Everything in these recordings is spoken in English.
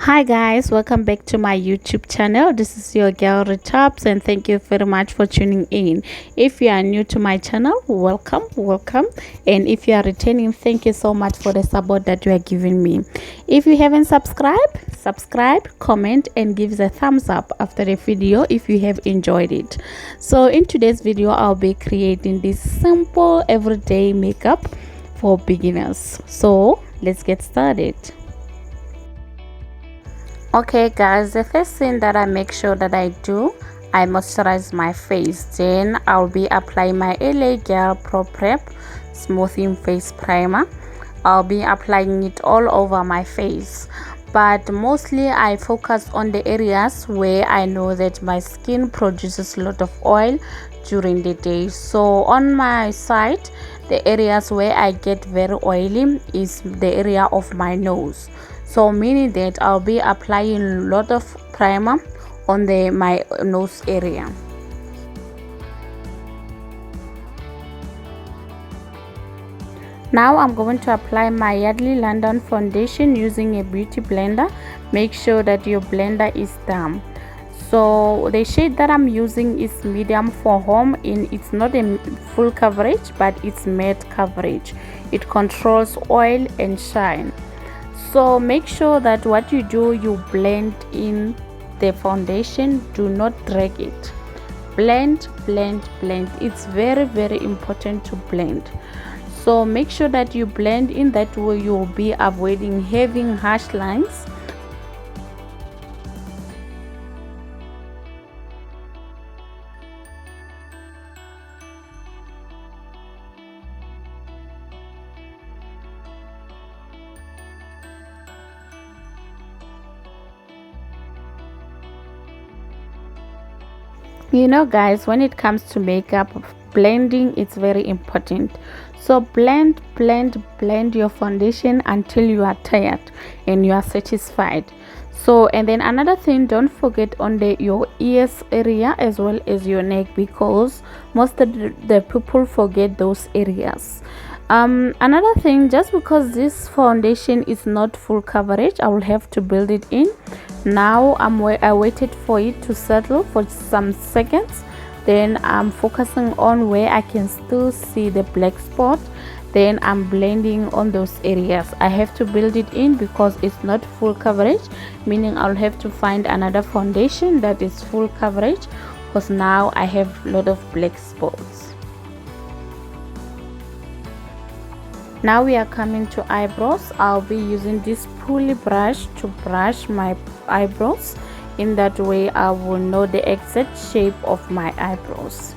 Hi guys, welcome back to my YouTube channel. This is your girl Retops, and thank you very much for tuning in. If you are new to my channel, welcome, and if you are returning, thank you so much for the support that you are giving me. If you haven't subscribe, comment, and give the thumbs up after the video if you have enjoyed it. So in today's video, I'll be creating this simple everyday makeup for beginners. So let's get started. Okay guys, the first thing that I make sure that I do, I moisturize my face. Then I'll be applying my LA Girl Pro Prep Smoothing Face Primer. I'll be applying it all over my face, but mostly I focus on the areas where I know that my skin produces a lot of oil during the day. So on my side, the areas where I get very oily is the area of my nose. So meaning that I'll be applying a lot of primer on my nose area. Now I'm going to apply my Yardley London foundation using a beauty blender. Make sure that your blender is damp. So the shade that I'm using is medium for home, and it's not a full coverage, but it's matte coverage. It controls oil and shine. So make sure that what you do, you blend in the foundation. Do not drag it. Blend. It's very important to blend. So make sure that you blend in, that way you will be avoiding having harsh lines. You know guys, when it comes to makeup, blending is very important. So blend your foundation until you are tired and you are satisfied. So, and then another thing, don't forget on your ears area as well as your neck, because most of the people forget those areas. Another thing, just because this foundation is not full coverage, I will have to build it in. Now I waited for it to settle for some seconds. Then I'm focusing on where I can still see the black spot. Then I'm blending on those areas. I have to build it in because it's not full coverage, meaning I'll have to find another foundation that is full coverage, because now I have a lot of black spots. Now we are coming to eyebrows. I'll be using this pulley brush to brush my eyebrows. In that way I will know the exact shape of my eyebrows.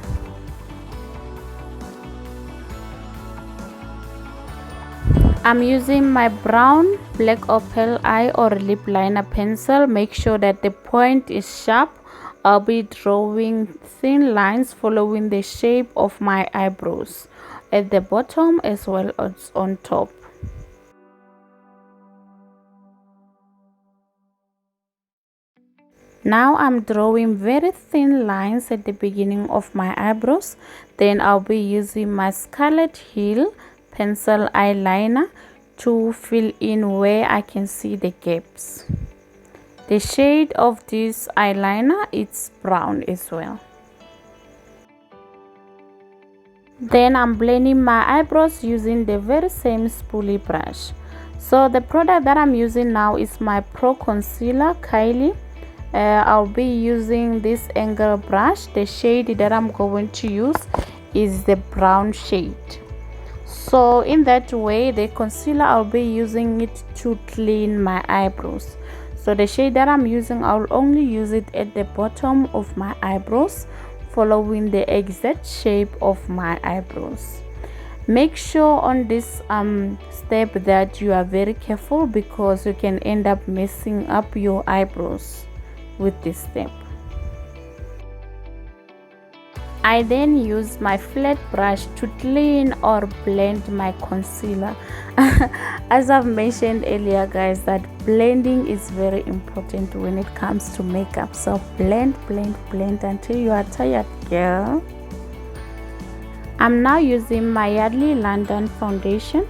I'm using my brown black opal eye or lip liner pencil. Make sure that the point is sharp. I'll be drawing thin lines following the shape of my eyebrows at the bottom as well as on top. Now I'm drawing very thin lines at the beginning of my eyebrows. Then I'll be using my Scarlet Hill pencil eyeliner to fill in where I can see the gaps. The shade of this eyeliner is brown as well. Then I'm blending my eyebrows using the very same spoolie brush. So the product that I'm using now is my Pro Concealer Kylie. I'll be using this angle brush. The shade that I'm going to use is the brown shade. So in that way, the concealer, I'll be using it to clean my eyebrows. So the shade that I'm using, I'll only use it at the bottom of my eyebrows, following the exact shape of my eyebrows. Make sure on this step that you are very careful, because you can end up messing up your eyebrows with this step. I then use my flat brush to clean or blend my concealer. As I've mentioned earlier guys, that blending is very important when it comes to makeup. So blend until you are tired, girl. I'm now using my Yardley London foundation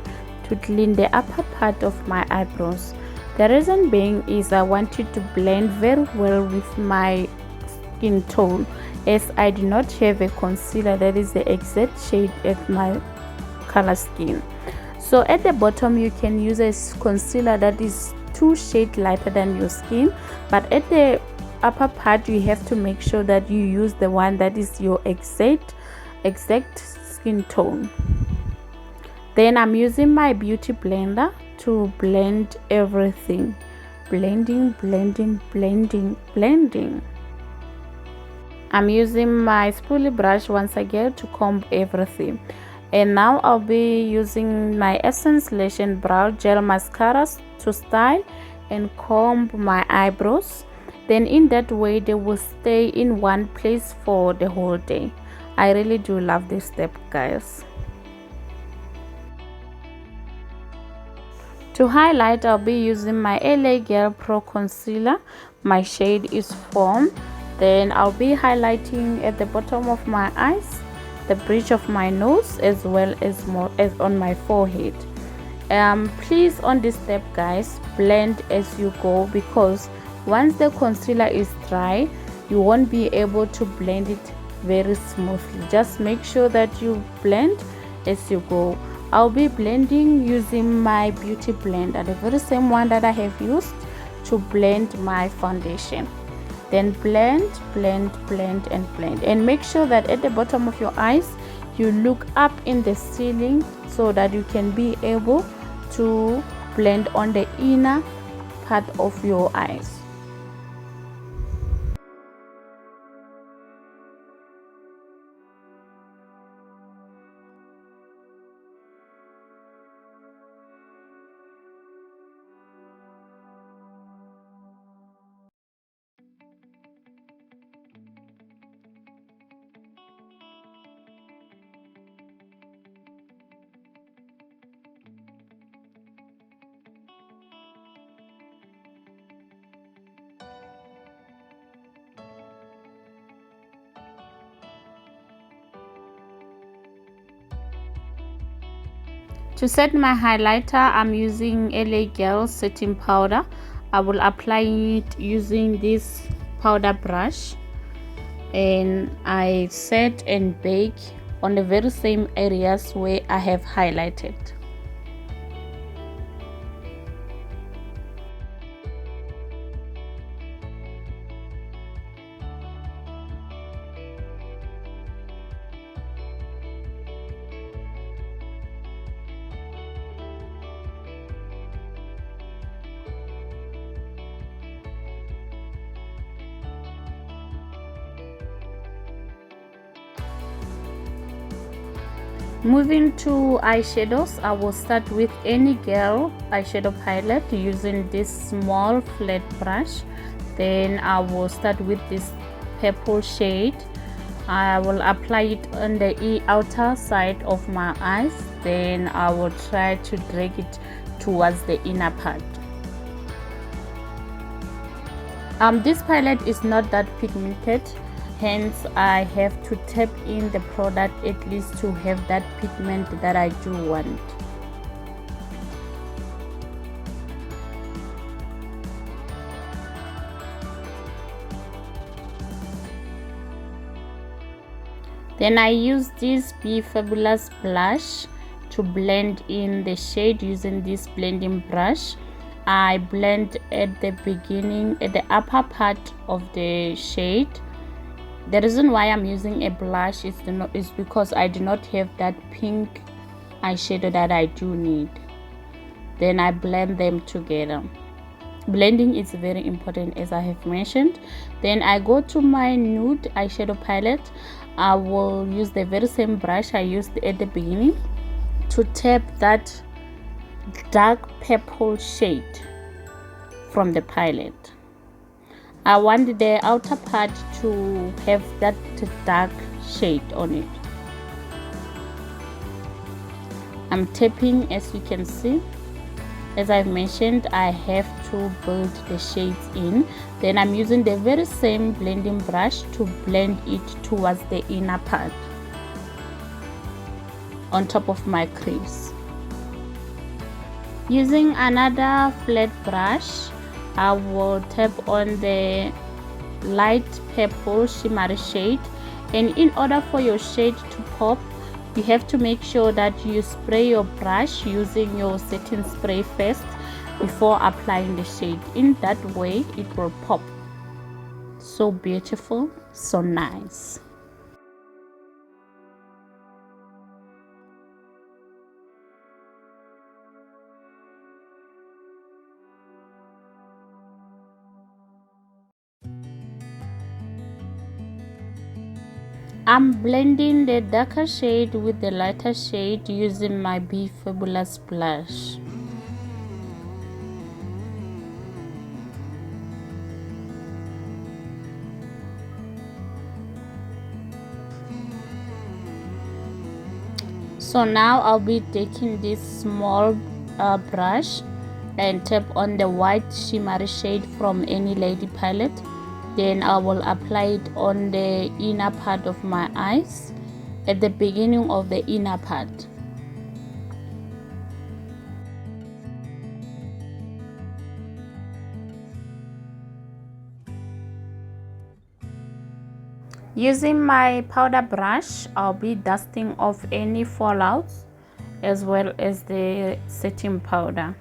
to clean the upper part of my eyebrows. The reason being is I want you to blend very well with my skin tone, as I do not have a concealer that is the exact shade of my color skin. So at the bottom you can use a concealer that is 2 shades lighter than your skin, but at the upper part you have to make sure that you use the one that is your exact skin tone. Then I'm using my beauty blender to blend everything. Blending. I'm using my spoolie brush once again to comb everything. And now I'll be using my Essence Lash and Brow Gel Mascara to style and comb my eyebrows. Then in that way they will stay in one place for the whole day. I really do love this step, guys. To highlight, I'll be using my LA Girl Pro Concealer. My shade is Foam. Then I'll be highlighting at the bottom of my eyes, the bridge of my nose, as well as more as on my forehead. Please, on this step, guys, blend as you go, because once the concealer is dry you won't be able to blend it very smoothly. Just make sure that you blend as you go. I'll be blending using my beauty blender, the very same one that I have used to blend my foundation. Then blend, and make sure that at the bottom of your eyes you look up in the ceiling so that you can be able to blend on the inner part of your eyes. To set my highlighter, I'm using LA Girl setting powder. I will apply it using this powder brush, and I set and bake on the very same areas where I have highlighted. Moving to eyeshadows, I will start with any girl eyeshadow palette using this small flat brush. Then I will start with this purple shade. I will apply it on the outer side of my eyes. Then I will try to drag it towards the inner part. This palette is not that pigmented, hence I have to tap in the product at least to have that pigment that I do want. Then I use this Be Fabulous blush to blend in the shade using this blending brush. I blend at the beginning, at the upper part of the shade. The reason why I'm using a blush is because I do not have that pink eyeshadow that I do need. Then I blend them together. Blending is very important, as I have mentioned. Then I go to my nude eyeshadow palette. I will use the very same brush I used at the beginning to tap that dark purple shade from the palette. I want the outer part to have that dark shade on it. I'm tapping, as you can see. As I've mentioned, I have to build the shades in. Then I'm using the very same blending brush to blend it towards the inner part on top of my crease. Using another flat brush, I will tap on the light purple shimmery shade, and in order for your shade to pop, you have to make sure that you spray your brush using your setting spray first before applying the shade. In that way it will pop. So beautiful, so nice. I'm blending the darker shade with the lighter shade using my Be Fabulous blush. So now I'll be taking this small brush and tap on the white shimmery shade from any lady palette. Then I will apply it on the inner part of my eyes, at the beginning of the inner part. Using my powder brush, I'll be dusting off any fallouts as well as the setting powder.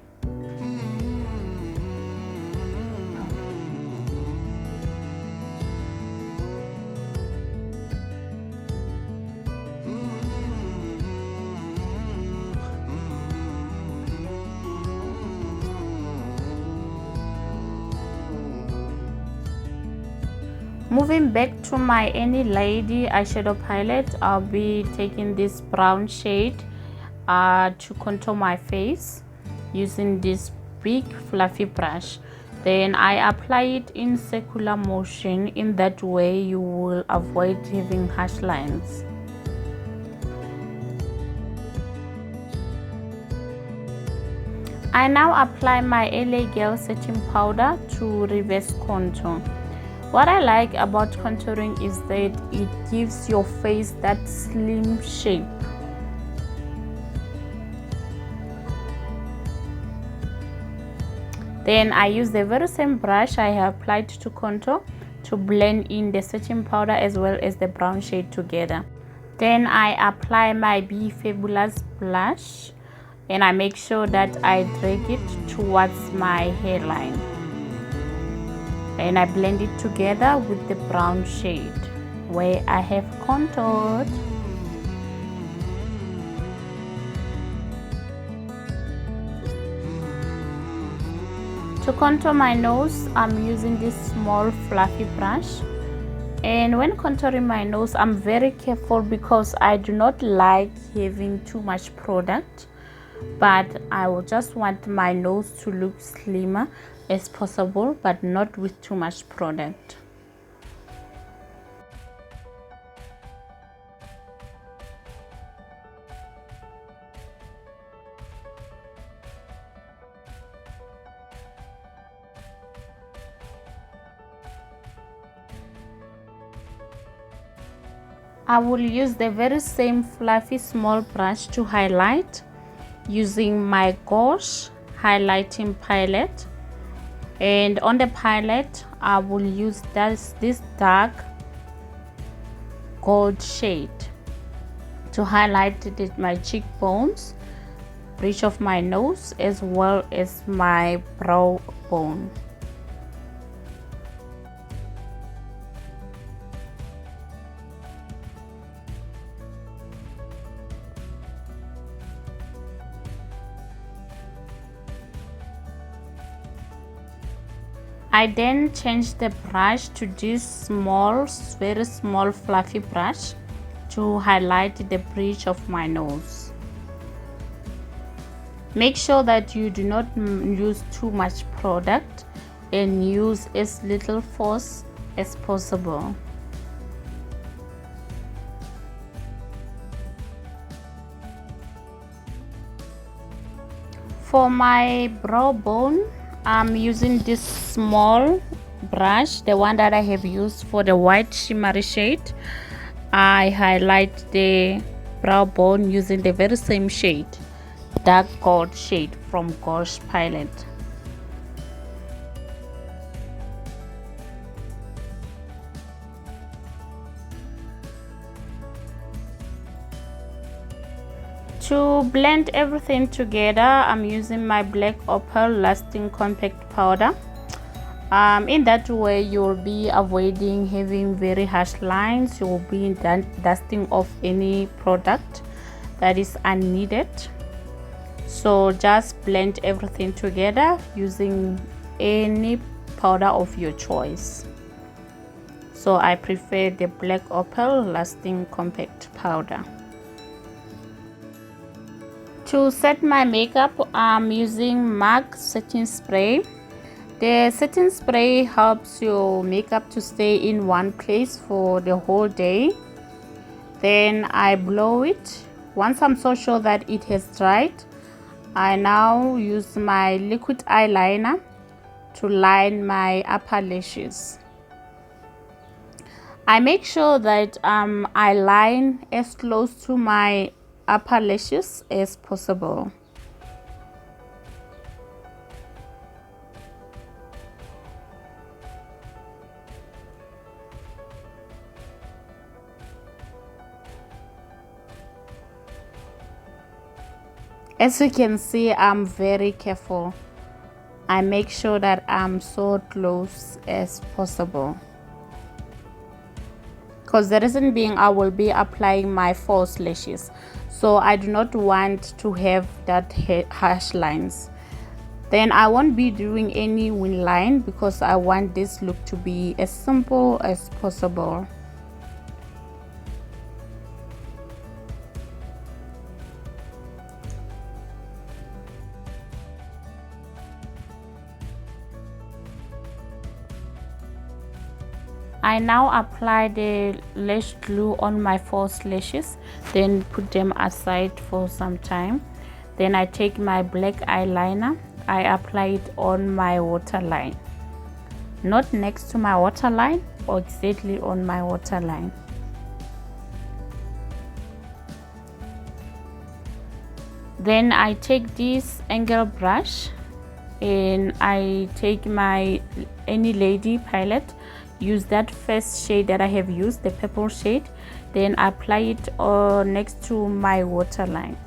Moving back to my Any Lady eyeshadow palette, I'll be taking this brown shade to contour my face using this big fluffy brush. Then I apply it in circular motion. In that way you will avoid having harsh lines. I now apply my LA Girl setting powder to reverse contour. What I like about contouring is that it gives your face that slim shape. Then I use the very same brush I have applied to contour to blend in the setting powder as well as the brown shade together. Then I apply my Be Fabulous blush and I make sure that I drag it towards my hairline. And I blend it together with the brown shade where I have contoured. To contour my nose, I'm using this small fluffy brush, and when contouring my nose I'm very careful because I do not like having too much product, but I will just want my nose to look slimmer as possible but not with too much product. I will use the very same fluffy small brush to highlight using my Gauche highlighting palette, and on the palette I will use this dark gold shade to highlight my cheekbones, bridge of my nose as well as my brow bone. I then change the brush to this very small fluffy brush to highlight the bridge of my nose. Make sure that you do not use too much product and use as little force as possible. For my brow bone, I'm using this small brush, the one that I have used for the white shimmery shade. I highlight the brow bone using the very same shade. dark gold shade from Gosh Palette. To blend everything together, I'm using my black opal lasting compact powder. In that way, you'll be avoiding having very harsh lines. You'll be dusting off any product that is unneeded. So just blend everything together using any powder of your choice. So I prefer the black opal lasting compact powder. To set my makeup, I'm using MAC setting spray. The setting spray helps your makeup to stay in one place for the whole day. Then I blow it. Once I'm so sure that it has dried, I now use my liquid eyeliner to line my upper lashes. I make sure that I line as close to my upper lashes as possible. As you can see, I'm very careful. I make sure that I'm so close as possible, because the reason being I will be applying my false lashes, so I do not want to have that harsh lines. Then I won't be doing any wing line because I want this look to be as simple as possible. I now apply the lash glue on my false lashes, then put them aside for some time. Then I take my black eyeliner, I apply it on my waterline, not next to my waterline, or exactly on my waterline. Then I take this angle brush and I take my any lady palette, use that first shade that I have used, the purple shade, then apply it next to my waterline.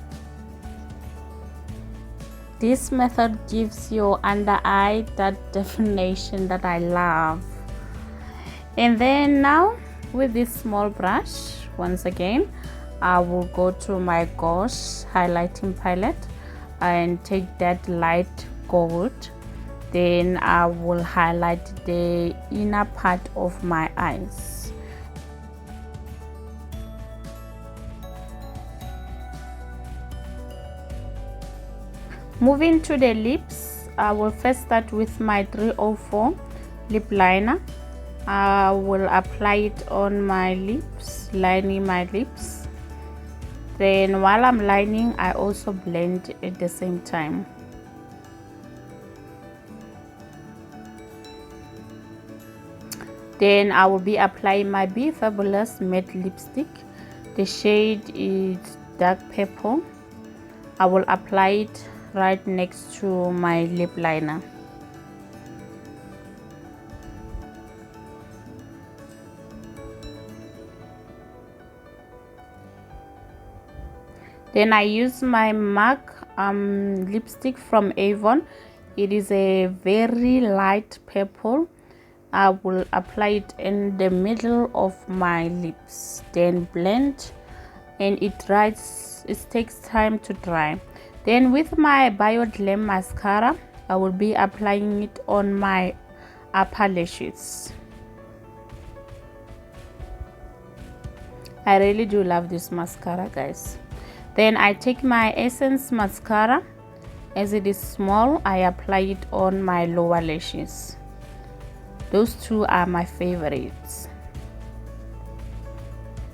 This method gives your under eye that definition that I love. And then now with this small brush, once again I will go to my Gosh highlighting palette and take that light gold. Then I will highlight the inner part of my eyes. Moving to the lips, I will first start with my 304 lip liner. I will apply it on my lips, lining my lips. Then while I'm lining, I also blend at the same time. Then I will be applying my Be Fabulous matte lipstick. The shade is dark purple. I will apply it right next to my lip liner. Then I use my MAC lipstick from Avon. It is a very light purple. I will apply it in the middle of my lips, then blend, and it dries. It takes time to dry. Then with my Bio Glam mascara, I will be applying it on my upper lashes. I really do love this mascara, guys. Then I take my Essence mascara. As it is small, I apply it on my lower lashes. Those two are my favorites.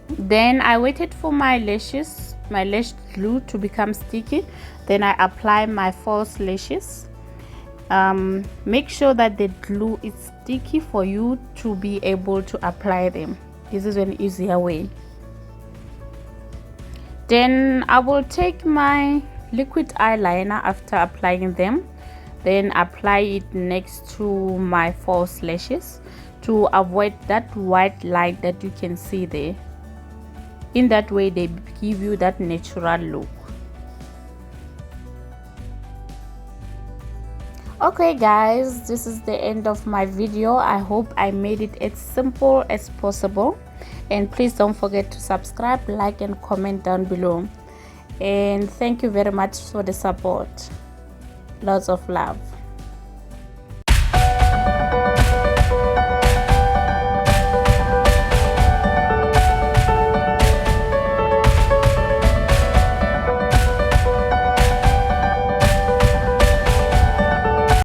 Then I waited for my lashes, my lash glue to become sticky. Then I apply my false lashes. Make sure that the glue is sticky for you to be able to apply them. This is an easier way. Then I will take my liquid eyeliner after applying them. Then apply it next to my false lashes to avoid that white light that you can see there. In that way they give you that natural look. Okay guys, this is the end of my video. I hope I made it as simple as possible, and please don't forget to subscribe, like and comment down below. And thank you very much for the support. Lots of love.